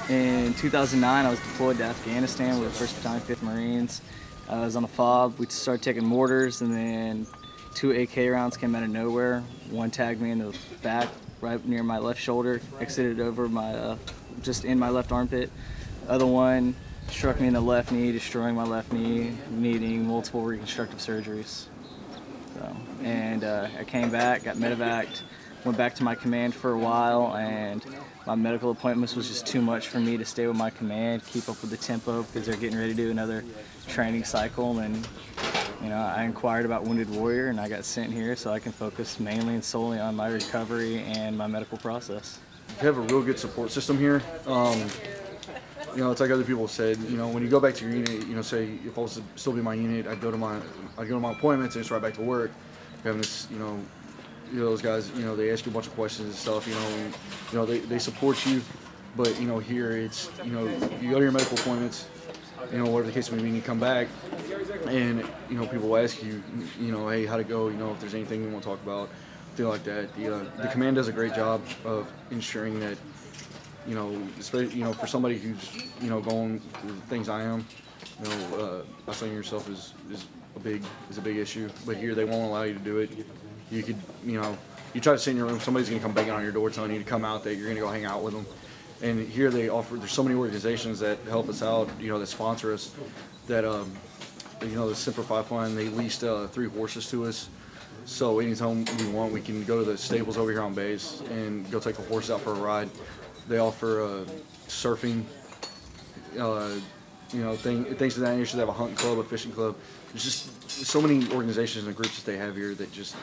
In 2009, I was deployed to Afghanistan with the 1st Battalion, 5th Marines. I was on a FOB. We started taking mortars, and then 2 AK rounds came out of nowhere. One tagged me in the back, right near my left shoulder, exited over my, just in my left armpit. Other one struck me in the left knee, destroying my left knee, needing multiple reconstructive surgeries. I came back, got medevaced, went back to my command for a while, and my medical appointments was just too much for me to stay with my command, keep up with the tempo, because they're getting ready to do another training cycle. And I inquired about Wounded Warrior, and I got sent here so I can focus mainly and solely on my recovery and my medical process. We have a real good support system here. It's like other people said, when you go back to your unit, say if I was to still be in my unit, I'd go to my appointments and just right back to work. Having this, those guys, they ask you a bunch of questions and stuff, they support you, but here it's, you go to your medical appointments, whatever the case may be, you come back, and people will ask you, hey, how'd it go? If there's anything you want to talk about, things like that. The command does a great job of ensuring that, especially for somebody who's going through the things I am, isolating yourself is a big issue. But here they won't allow you to do it. You could, you try to sit in your room, somebody's gonna come banging on your door telling you to come out, that you're gonna go hang out with them. And here they offer, there's so many organizations that help us out, that sponsor us, that the Simplify Fund, they leased 3 horses to us. So anytime we want, we can go to the stables over here on base and go take the horse out for a ride. They offer surfing, things of that nature. They have a hunting club, a fishing club. There's just so many organizations and groups that they have here that just,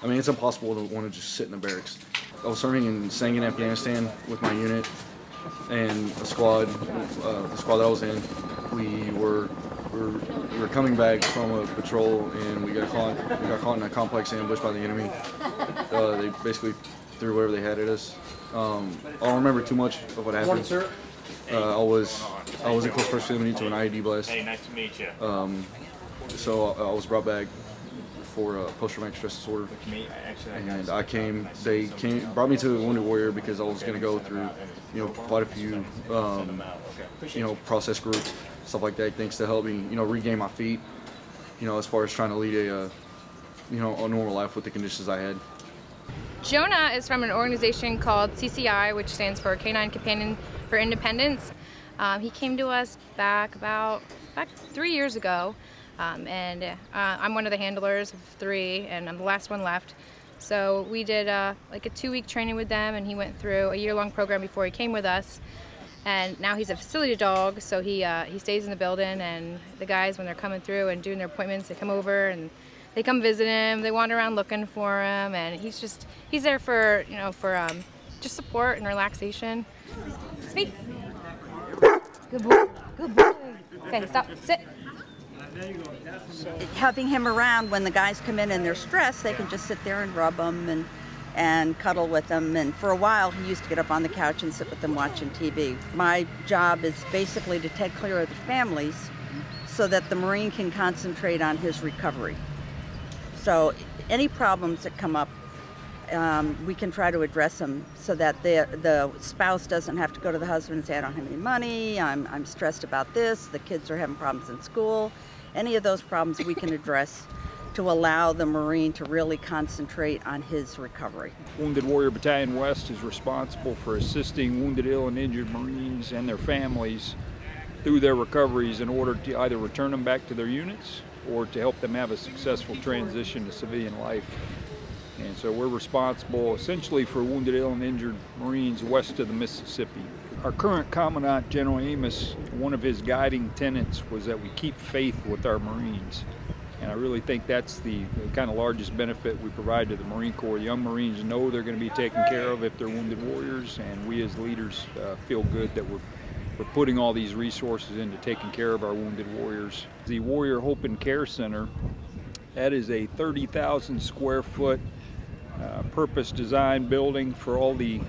it's impossible to want to just sit in the barracks. I was serving and staying in Afghanistan with my unit and a squad, the squad that I was in. We were coming back from a patrol, and we got caught in a complex ambush by the enemy. They basically threw whatever they had at us. I don't remember too much of what happened. I was in close proximity to an IED blast. Hey, nice to meet you. So I was brought back for post-traumatic stress disorder, and they brought me to Wounded Warrior because I was going to go through, quite a few, process groups, stuff like that, things to help me, regain my feet, as far as trying to lead a normal life with the conditions I had. Jonah is from an organization called CCI, which stands for Canine Companion for Independence. He came to us back 3 years ago, and I'm one of the handlers of 3, and I'm the last one left. So we did like a 2-week training with them, and he went through a year-long program before he came with us. And now he's a facility dog, so he stays in the building, and the guys, when they're coming through and doing their appointments, they come over and they come visit him, they wander around looking for him, and he's there for, just support and relaxation. Speak. Good boy, good boy. Okay, stop, sit. Having him around when the guys come in and they're stressed, they can just sit there and rub them and cuddle with them. And for a while, he used to get up on the couch and sit with them watching TV. My job is basically to take care of the families so that the Marine can concentrate on his recovery. So any problems that come up, we can try to address them so that the spouse doesn't have to go to the husband and say, I don't have any money, I'm stressed about this, the kids are having problems in school. Any of those problems we can address to allow the Marine to really concentrate on his recovery. Wounded Warrior Battalion West is responsible for assisting wounded, ill, and injured Marines and their families through their recoveries in order to either return them back to their units or to help them have a successful transition to civilian life. And so we're responsible essentially for wounded, ill, and injured Marines west of the Mississippi. Our current Commandant, General Amos, one of his guiding tenets was that we keep faith with our Marines. And I really think that's the kind of largest benefit we provide to the Marine Corps. Young Marines know they're going to be taken care of if they're wounded warriors, and we as leaders feel good that we're putting all these resources into taking care of our wounded warriors. The Warrior Hope and Care Center, that is a 30,000 square foot purpose-designed building for all the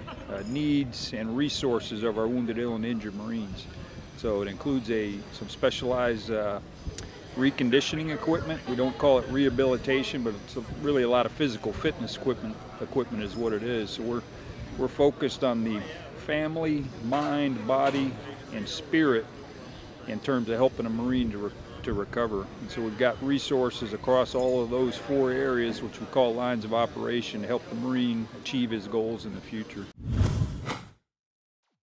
needs and resources of our wounded, ill, and injured Marines. So it includes some specialized reconditioning equipment. We don't call it rehabilitation, but it's really a lot of physical fitness equipment is what it is. So we're focused on the family, mind, body, and spirit in terms of helping a Marine to recover. And so we've got resources across all of those 4 areas, which we call lines of operation, to help the Marine achieve his goals in the future.